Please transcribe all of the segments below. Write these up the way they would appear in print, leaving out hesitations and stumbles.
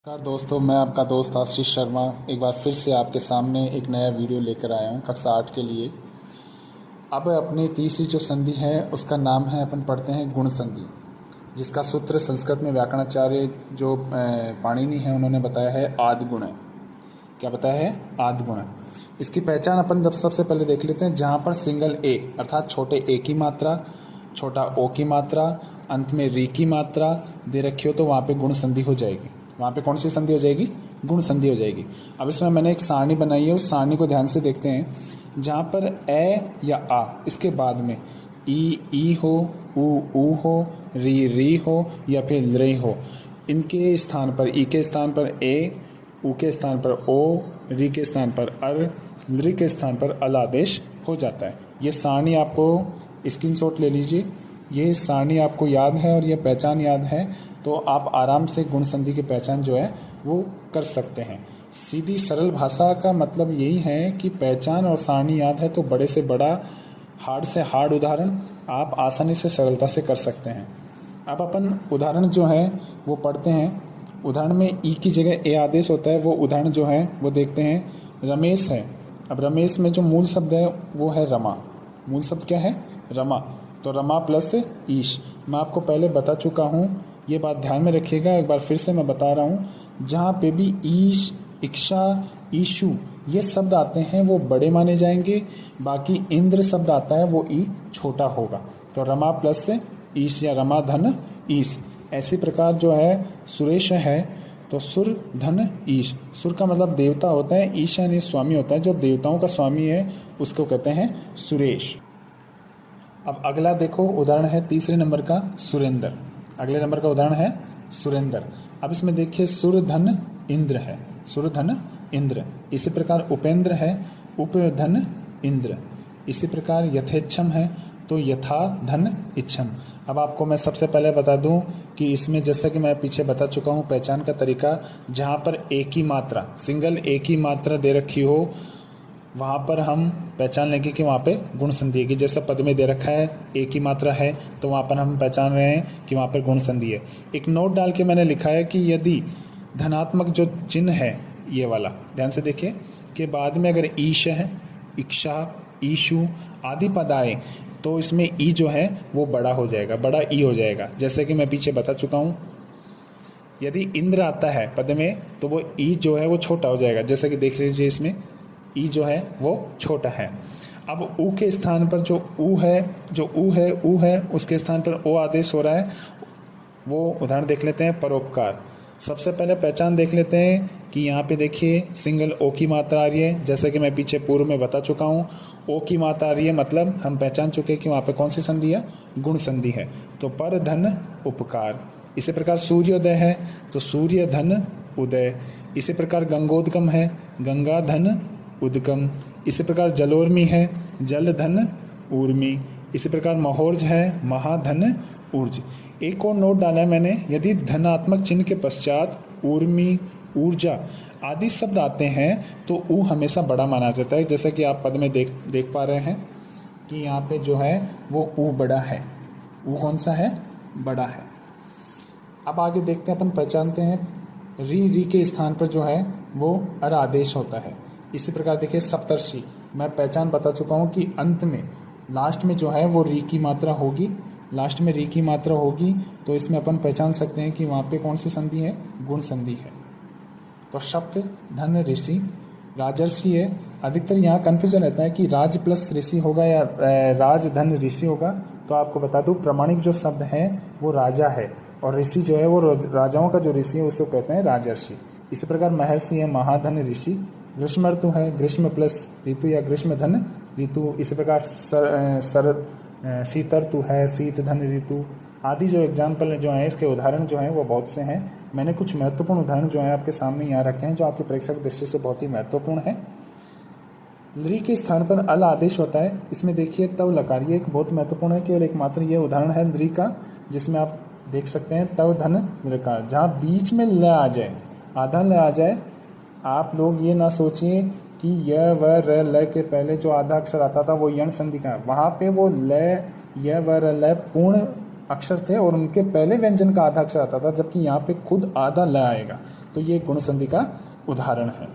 नमस्कार दोस्तों, मैं आपका दोस्त आशीष शर्मा एक बार फिर से आपके सामने एक नया वीडियो लेकर आया हूँ कक्षा 8 के लिए। अब अपनी तीसरी जो संधि है उसका नाम है, अपन पढ़ते हैं गुण संधि, जिसका सूत्र संस्कृत में व्याकरणाचार्य जो पाणिनि है उन्होंने बताया है आदि गुण है। क्या बताया है? आदि गुण है। इसकी पहचान अपन जब सबसे पहले देख लेते हैं, जहाँ पर सिंगल ए अर्थात छोटे ए की मात्रा, छोटा ओ की मात्रा, अंत में री की मात्रा दे रखी हो तो वहाँ पे गुण संधि हो जाएगी। वहाँ पे कौन सी संधि हो जाएगी? गुण संधि हो जाएगी। अब इसमें मैंने एक सारणी बनाई है, उस सारणी को ध्यान से देखते हैं। जहाँ पर ए या आ इसके बाद में ई हो, ऊ हो, री हो या फिर रे हो, इनके स्थान पर ई के स्थान पर ए, ऊ के स्थान पर ओ, री के स्थान पर अर, ली के स्थान पर अल आदेश हो जाता है। ये सारणी आपको स्क्रीनशॉट ले लीजिए। ये सारणी आपको याद है और ये पहचान याद है तो आप आराम से गुण संधि की पहचान जो है वो कर सकते हैं। सीधी सरल भाषा का मतलब यही है कि पहचान और सारणी याद है तो बड़े से बड़ा, हार्ड से हार्ड उदाहरण आप आसानी से सरलता से कर सकते हैं। अब अपन उदाहरण जो है वो पढ़ते हैं। उदाहरण में ई की जगह ए आदेश होता है, वो उदाहरण जो है वो देखते हैं। रमेश है। अब रमेश में जो मूल शब्द है वो है रमा। मूल शब्द क्या है? रमा। तो रमा प्लस ईश। मैं आपको पहले बता चुका हूँ, ये बात ध्यान में रखिएगा, एक बार फिर से मैं बता रहा हूँ। जहाँ पे भी ईश, इक्षा, ईशु ये शब्द आते हैं वो बड़े माने जाएंगे, बाकी इंद्र शब्द आता है वो ई छोटा होगा। तो रमा प्लस ईश या रमा धन ईश। ऐसी प्रकार जो है सुरेश है तो सुर धन ईश। सुर का मतलब देवता होता है, ईश यानी स्वामी होता है, जो देवताओं का स्वामी है उसको कहते हैं सुरेश। अब अगला देखो, उदाहरण है तीसरे नंबर का सुरेंद्र। अगले नंबर का उदाहरण है सुरेंद्र। अब इसमें देखिए सुर धन इंद्र है, सुर धन इंद्र। इसी प्रकार उपेंद्र है, उप धन इंद्र। इसी प्रकार यथेच्छम है तो यथा धन इच्छम। अब आपको मैं सबसे पहले बता दूं कि इसमें जैसा कि मैं पीछे बता चुका हूं पहचान का तरीका, जहां पर एक ही मात्रा, सिंगल एक ही मात्रा दे रखी हो वहाँ पर हम पहचान लेंगे कि वहाँ पे गुण संधि है। कि जैसा पद में दे रखा है एक ही मात्रा है तो वहाँ पर हम पहचान रहे हैं कि वहाँ पर गुण संधि है। एक नोट डाल के मैंने लिखा है कि यदि धनात्मक जो चिन्ह है ये वाला, ध्यान से देखिए, कि बाद में अगर ईश है, इक्षा, ईशु आदि पद आए तो इसमें ई जो है वो बड़ा हो जाएगा, बड़ा ई हो जाएगा। जैसे कि मैं पीछे बता चुका हूँ, यदि इंद्र आता है पद में तो वो ई जो है वो छोटा हो जाएगा। जैसे कि देख लीजिए इसमें ई जो है वो छोटा है। अब ऊ के स्थान पर जो ऊ है उसके स्थान पर ओ आदेश हो रहा है। वो उदाहरण देख लेते हैं, परोपकार। सबसे पहले पहचान देख लेते हैं कि यहाँ पे देखिए सिंगल ओ की मात्रा आ रही है, जैसे कि मैं पीछे पूर्व में बता चुका हूँ। ओ की मात्रा आ रही है मतलब हम पहचान चुके हैं कि वहाँ पे कौन सी संधि है? गुण संधि है। तो पर धन उपकार। इसी प्रकार सूर्योदय है तो सूर्य धन उदय। इसी प्रकार गंगोदगम है, गंगा धन उद्गम। इसी प्रकार जलोर्मी है, जल धन ऊर्मी। इसी प्रकार महोर्ज है, महाधन ऊर्ज। एक और नोट डाला है मैंने, यदि धनात्मक चिन्ह के पश्चात ऊर्मी, ऊर्जा आदि शब्द आते हैं तो ऊ हमेशा बड़ा माना जाता है। जैसा कि आप पद में देख पा रहे हैं कि यहाँ पे जो है वो ऊ बड़ा है। ऊ कौन सा है? बड़ा है। अब आगे देखते हैं, अपन पहचानते हैं री के स्थान पर जो है वो अर आदेश होता है। इसी प्रकार देखिए सप्तर्षि, मैं पहचान बता चुका हूँ कि अंत में लास्ट में जो है वो री की मात्रा होगी, लास्ट में री की मात्रा होगी तो इसमें अपन पहचान सकते हैं कि वहाँ पे कौन सी संधि है? गुण संधि है। तो शब्द धन ऋषि, राजर्षि है। अधिकतर यहाँ कन्फ्यूजन रहता है कि राज प्लस ऋषि होगा या राज धन ऋषि होगा। तो आपको बता दूँ प्रमाणिक जो शब्द है वो राजा है और ऋषि जो है वो राजाओं का जो ऋषि है उसको कहते हैं राजर्षि। इसी प्रकार महर्षि है, महाधन ऋषि। ग्रीष्म ऋतु है, ग्रीष्म प्लस ऋतु या ग्रीष्म धन ऋतु। इसी प्रकार शरद शीत ऋतु है, शीत धन ऋतु आदि। जो एग्जाम्पल जो हैं इसके उदाहरण जो हैं वो बहुत से हैं। मैंने कुछ महत्वपूर्ण उदाहरण जो हैं आपके सामने यहाँ रखे हैं जो आपकी परीक्षा की दृष्टि से बहुत ही महत्वपूर्ण है। ली के स्थान पर अल आदेश होता है। इसमें देखिए तव लकार, ये एक बहुत महत्वपूर्ण है। केवल एक मात्र ये उदाहरण है ली का जिसमें आप देख सकते हैं तव धन लकार, जहाँ बीच में ल आ जाए, आधा ल आ जाए। आप लोग ये ना सोचिए कि य व र ल के पहले जो आधा अक्षर आता था वो यण संधि का है। वहाँ पे वो ल, य व र ल पूर्ण अक्षर थे और उनके पहले व्यंजन का आधा अक्षर आता था, जबकि यहाँ पे खुद आधा ल आएगा। तो ये गुण संधि का उदाहरण है।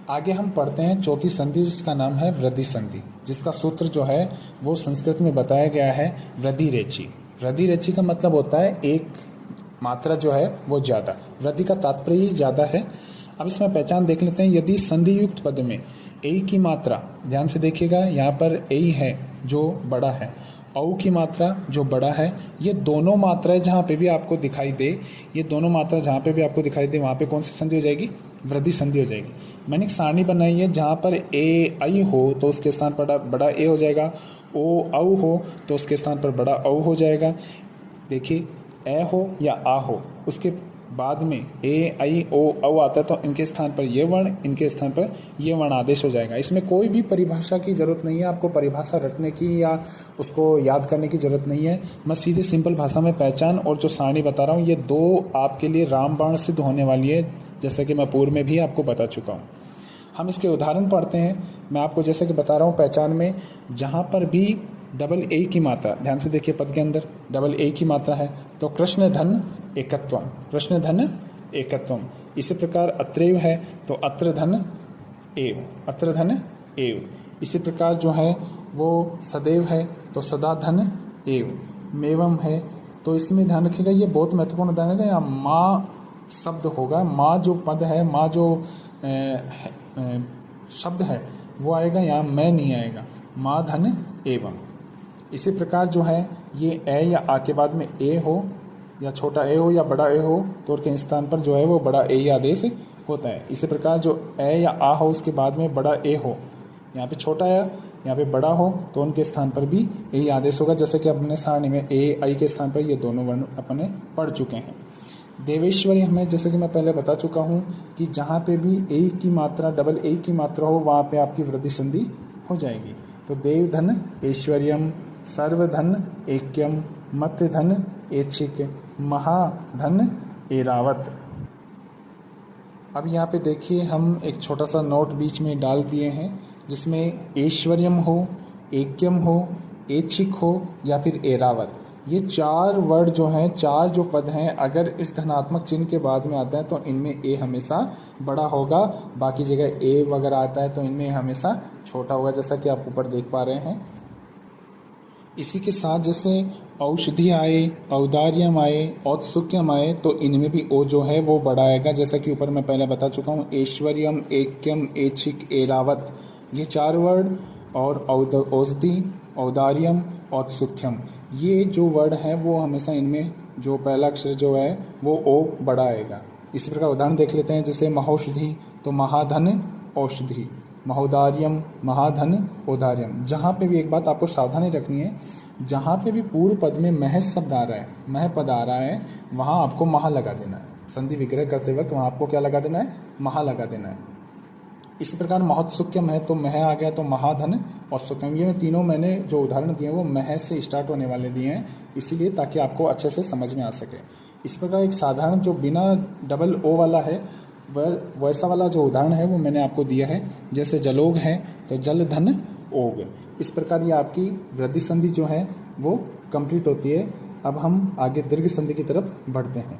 आगे हम पढ़ते हैं चौथी संधि, जिसका नाम है वृद्धि संधि, जिसका सूत्र जो है वो संस्कृत में बताया गया है वृद्धि रेचि। वृद्धि रेचि का मतलब होता है एक मात्रा जो है वो ज़्यादा, वृद्धि का तात्पर्य ही ज़्यादा है। अब इसमें पहचान देख लेते हैं। यदि संधि युक्त पद में ए की मात्रा, ध्यान से देखिएगा, यहाँ पर ए है जो बड़ा है, औ की मात्रा जो बड़ा है, ये दोनों मात्राएं जहाँ पे भी आपको दिखाई दे, ये दोनों मात्रा जहाँ पे भी आपको दिखाई दे, वहाँ पे कौन सी संधि हो जाएगी? वृद्धि संधि हो जाएगी। मैंने एक सारणी बनाई है, जहाँ पर ए आई हो तो उसके स्थान पर बड़ा ए हो जाएगा, ओ औ हो तो उसके स्थान पर बड़ा औ हो जाएगा। देखिए, ए हो या आ हो, उसके बाद में ए आई ओ औ आता है तो इनके स्थान पर ये वर्ण, इनके स्थान पर ये वर्ण आदेश हो जाएगा। इसमें कोई भी परिभाषा की जरूरत नहीं है, आपको परिभाषा रटने की या उसको याद करने की जरूरत नहीं है। मैं सीधे सिंपल भाषा में पहचान और जो सारणी बता रहा हूँ, ये दो आपके लिए रामबाण सिद्ध होने वाली है, जैसे कि मैं पूर्व में भी आपको बता चुका हूँ। हम इसके उदाहरण पढ़ते हैं। मैं आपको जैसे कि बता रहा हूँ पहचान में, जहाँ पर भी डबल ए की मात्रा, ध्यान से देखिए पद के अंदर डबल ए की मात्रा है तो कृष्ण धन एकत्वम, कृष्ण धन एकत्वम। इसी प्रकार अत्रेव है तो अत्र धन एव, अत्र धन एव। इसी प्रकार जो है वो सदैव है तो सदा धन एव। मेवम है तो इसमें ध्यान रखिएगा, ये बहुत महत्वपूर्ण उदाहरण है। यहाँ माँ शब्द होगा, माँ जो पद है, माँ जो शब्द है वो आएगा, यहाँ मैं नहीं आएगा, माँ धन एवं। इसी प्रकार जो है ये ए या आ के बाद में ए हो या छोटा ए हो या बड़ा ए हो तो उनके स्थान पर जो है वो बड़ा ए आदेश होता है। इसी प्रकार जो ए या आ हो उसके बाद में बड़ा ए हो, यहाँ पे छोटा है, यहाँ पे बड़ा हो तो उनके स्थान पर भी ए आदेश होगा। जैसे कि अपने सारणी में ए आई के स्थान पर ये दोनों वर्ण अपने पढ़ चुके हैं। देवेश्वरी हमें, जैसे कि मैं पहले बता चुका हूँ कि जहाँ पे भी ए की मात्रा डबल ए की मात्रा हो वहाँ पे आपकी वृद्धि संधि हो जाएगी। तो देवधन ऐश्वर्यम, सर्वधन ऐक्यम, मत्य धन ऐच्छिक, महाधन एरावत। अब यहाँ पे देखिए हम एक छोटा सा नोट बीच में डाल दिए हैं, जिसमें ऐश्वर्यम हो, ऐक्यम हो, ऐच्छिक हो या फिर एरावत, ये चार वर्ड जो हैं, चार जो पद हैं, अगर इस धनात्मक चिन्ह के बाद में आता है तो इनमें ए हमेशा बड़ा होगा, बाकी जगह ए वगैरह आता है तो इनमें हमेशा छोटा होगा, जैसा कि आप ऊपर देख पा रहे हैं। इसी के साथ जैसे औषधि आए, औदार्यम आए, औत्सुक्यम आए तो इनमें भी ओ जो है वो बड़ा आएगा, जैसा कि ऊपर मैं पहले बता चुका हूँ। ऐश्वर्यम, ऐक्यम, ऐच्छिक, एरावत, ये चार वर्ड, और औषधि, औदार्यम, औत्सुक्यम, ये जो वर्ड है वो हमेशा इनमें जो पहला अक्षर जो है वो ओ बड़ा आएगा। इसी प्रकार उदाहरण देख लेते हैं। जैसे महौषधि तो महाधन औषधि, महोदार्यम महाधन औदार्यम। जहाँ पे भी एक बात आपको सावधानी रखनी है, जहाँ पे भी पूर्व पद में मह शब्द आ रहा है, मह पद आ रहा है, वहाँ आपको महा लगा देना है। संधि विग्रह करते वक्त वहाँ आपको क्या लगा देना है? महा लगा देना है। इसी प्रकार महत्सुक्यम है तो मह आ गया तो महाधन और सुक्यम। ये तीनों मैंने जो उदाहरण दिए वो मह से स्टार्ट होने वाले दिए हैं, इसीलिए ताकि आपको अच्छे से समझ में आ सके। इस प्रकार एक साधारण जो बिना डबल ओ वाला है वैसा वाला जो उदाहरण है वो मैंने आपको दिया है। जैसे जलोग है तो जल धन ओग। इस प्रकार ये आपकी वृद्धि संधि जो है वो कंप्लीट होती है। अब हम आगे दीर्घ संधि की तरफ बढ़ते हैं।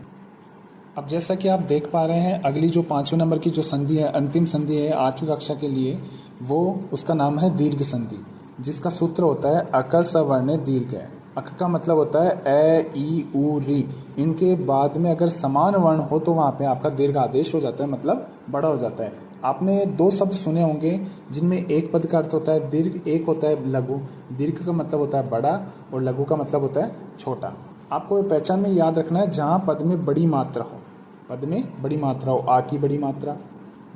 अब जैसा कि आप देख पा रहे हैं, अगली जो 5वें नंबर की जो संधि है, अंतिम संधि है 8वीं कक्षा के लिए, वो उसका नाम है दीर्घ संधि, जिसका सूत्र होता है अक सवर्ण दीर्घ है। अक का मतलब होता है ए ई उ री, इनके बाद में अगर समान वर्ण हो तो वहाँ पे आपका दीर्घ आदेश हो जाता है, मतलब बड़ा हो जाता है। आपने दो शब्द सुने होंगे जिनमें एक पद का अर्थ होता है दीर्घ, एक होता है लघु। दीर्घ का मतलब होता है बड़ा और लघु का मतलब होता है छोटा। आपको पहचान में याद रखना है, जहाँ पद में बड़ी मात्रा हो, पद में बड़ी मात्रा हो, आ की बड़ी मात्रा,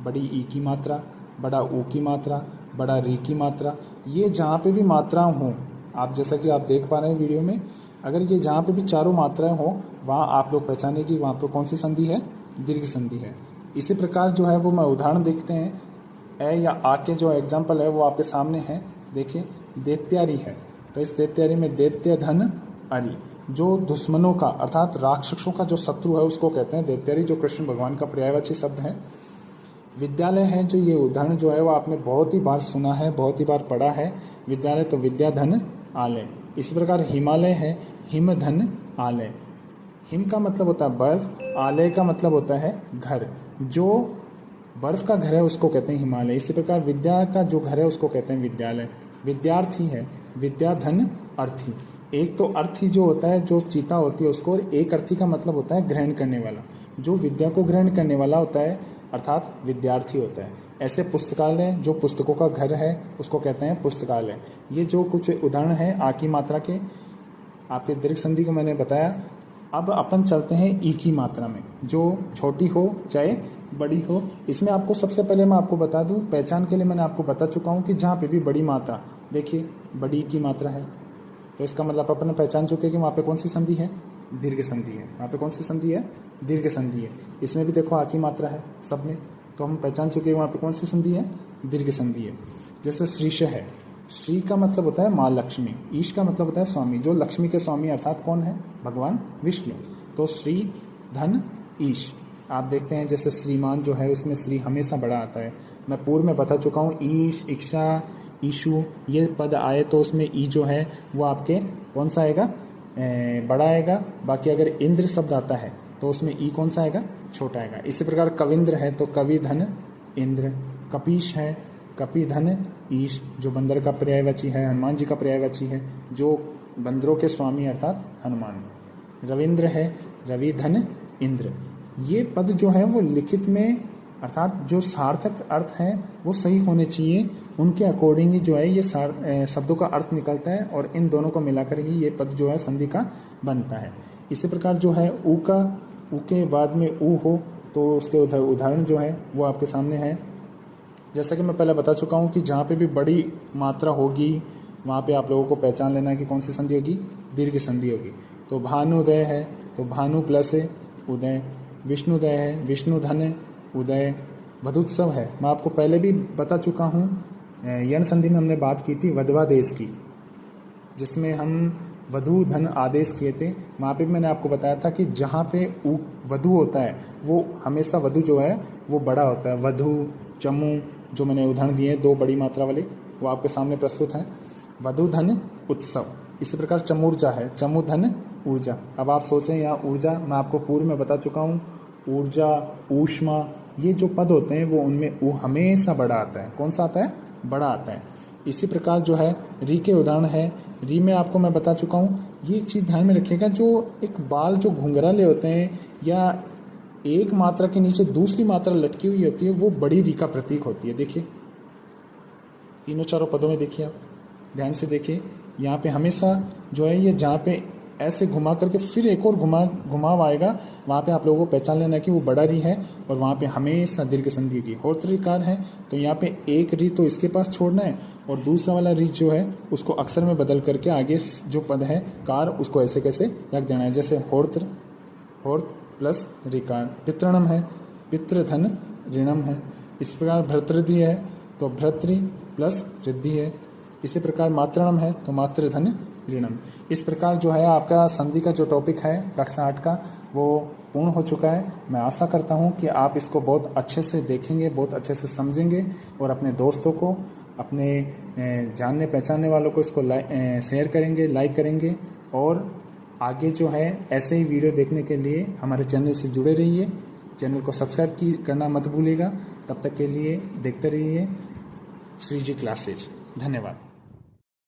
बड़ी ई की मात्रा, बड़ा ऊ की मात्रा, बड़ा री की मात्रा, ये जहाँ पे भी मात्राएं हों, आप जैसा कि आप देख पा रहे हैं वीडियो में, अगर ये जहाँ पे भी चारों मात्राएं हों वहाँ आप लोग पहचाने कि वहाँ पर कौन सी संधि है? दीर्घ संधि है। इसी प्रकार जो है वो मैं उदाहरण देखते हैं। ए या आ के जो एग्जाम्पल है वो आपके सामने है। देखिए, दैत्यारी है तो इस दैत्यारी में दैत्य धन अरि, जो दुश्मनों का अर्थात राक्षसों का जो शत्रु है उसको कहते हैं दैत्यारी, जो कृष्ण भगवान का पर्यायवाची शब्द है। विद्यालय है, जो ये उदाहरण जो है वो आपने बहुत ही बार सुना है, बहुत ही बार पढ़ा है। विद्यालय तो विद्या धन आलय। इसी प्रकार हिमालय है, हिम धन आलय। हिम का मतलब होता है बर्फ, आलय का मतलब होता है घर। जो बर्फ का घर है उसको कहते हैं हिमालय। इसी प्रकार विद्या का जो घर है उसको कहते हैं विद्यालय। विद्यार्थी है विद्या धन अर्थी। एक तो अर्थी जो होता है, जो चीता होती है उसको, और एक अर्थी का मतलब होता है ग्रहण करने वाला। जो विद्या को ग्रहण करने वाला होता है अर्थात विद्यार्थी होता है। ऐसे पुस्तकालय, जो पुस्तकों का घर है उसको कहते हैं पुस्तकालय। ये जो कुछ उदाहरण हैं आ की मात्रा के, आपके दीर्घ संधि को मैंने बताया। अब अपन चलते हैं ई की मात्रा में, जो छोटी हो चाहे बड़ी हो। इसमें आपको सबसे पहले मैं आपको बता दूं, पहचान के लिए मैंने आपको बता चुका हूं कि जहाँ पे भी बड़ी मात्रा, देखिए बड़ी की मात्रा है तो इसका मतलब अपन पहचान चुके हैं कि वहाँ पे कौन सी संधि है, दीर्घ संधि है। वहाँ पे कौन सी संधि है, दीर्घ संधि है। इसमें भी देखो आ की मात्रा है सब में, तो हम पहचान चुके हैं वहाँ पे कौन सी संधि है, दीर्घ संधि है। जैसे श्रीश है, श्री का मतलब होता है माँ लक्ष्मी, ईश का मतलब होता है स्वामी। जो लक्ष्मी के स्वामी अर्थात कौन है, भगवान विष्णु। तो श्री धन ईश। आप देखते हैं जैसे श्रीमान जो है उसमें श्री हमेशा बड़ा आता है। मैं पूर्व में बता चुका हूँ, ईश, इक्षा, ईशु ये पद आए तो उसमें ई जो है वो आपके कौन सा आएगा, बड़ा आएगा। बाकी अगर इंद्र शब्द आता है तो उसमें ई कौन सा आएगा, छोटा आएगा। इसी प्रकार कविंद्र है तो कवि धन इंद्र। कपीश है, कपि धन ईश, जो बंदर का पर्यायवाची है, हनुमान जी का पर्यायवाची है, जो बंदरों के स्वामी अर्थात हनुमान। रविंद्र है, रवि धन इंद्र। ये पद जो है वो लिखित में अर्थात जो सार्थक अर्थ हैं वो सही होने चाहिए, उनके अकॉर्डिंग ही जो है ये शब्दों का अर्थ निकलता है, और इन दोनों को मिलाकर ही ये पद जो है संधि का बनता है। इसी प्रकार जो है ऊ का, ऊ के बाद में ऊ हो तो उसके उदाहरण जो है वो आपके सामने है। जैसा कि मैं पहले बता चुका हूँ कि जहाँ पे भी बड़ी मात्रा होगी वहाँ पे आप लोगों को पहचान लेना है कि कौन सी संधि होगी, दीर्घ संधि होगी। तो भानुदय है तो भानु प्लस उदय। विष्णुदय है, विष्णु धन उदय। वधुत्सव है, मैं आपको पहले भी बता चुका हूँ, यण संधि में हमने बात की थी वधवादेश की, जिसमें हम वधु धन आदेश किए थे। वहाँ पे मैंने आपको बताया था कि जहाँ पे वधु होता है वो हमेशा वधु जो है वो बड़ा होता है। वधु, चमू, जो मैंने उदाहरण दिए दो बड़ी मात्रा वाले वो आपके सामने प्रस्तुत हैं। वधु धन उत्सव। इसी प्रकार चमूर्जा है, चमू धन ऊर्जा। अब आप सोचें यहाँ ऊर्जा, मैं आपको पूर्व में बता चुका हूँ, ऊर्जा, ऊष्मा, ये जो पद होते हैं वो उनमें ऊ हमेशा बड़ा आता है। कौन सा आता है, बड़ा आता है। इसी प्रकार जो है री के उदाहरण है। री में आपको मैं बता चुका हूँ, ये एक चीज़ ध्यान में रखिएगा, जो एक बाल जो घुंघराले होते हैं या एक मात्रा के नीचे दूसरी मात्रा लटकी हुई होती है वो बड़ी री का प्रतीक होती है। देखिए तीनों चारों पदों में देखिए, आप ध्यान से देखिए, यहाँ पे हमेशा जो है ये जहाँ पे ऐसे घुमा करके फिर एक और घुमाव आएगा, वहाँ पे आप लोगों को पहचान लेना कि वो बड़ा री है, और वहाँ पे हमेशा दीर्घ संधि होगी। होर्तरिकार है तो यहाँ पे एक री तो इसके पास छोड़ना है, और दूसरा वाला री जो है उसको अक्षर में बदल करके आगे जो पद है कार उसको ऐसे कैसे रख देना है। जैसे होर्त, होर्त प्लस रिकार। पितृणम है, पितृधन ऋणम है। इस प्रकार भर्तृधि है तो भर्तृ प्लस रिद्धि है। इसी प्रकार मातृणम है तो मातृधन ऋणम। इस प्रकार जो है आपका संधि का जो टॉपिक है कक्षा 8 का वो पूर्ण हो चुका है। मैं आशा करता हूँ कि आप इसको बहुत अच्छे से देखेंगे, बहुत अच्छे से समझेंगे, और अपने दोस्तों को, अपने जानने पहचानने वालों को इसको शेयर करेंगे, लाइक करेंगे, और आगे जो है ऐसे ही वीडियो देखने के लिए हमारे चैनल से जुड़े रहिए। चैनल को सब्सक्राइब करना मत भूलिएगा। तब तक के लिए देखते रहिए श्री जी क्लासेज। धन्यवाद।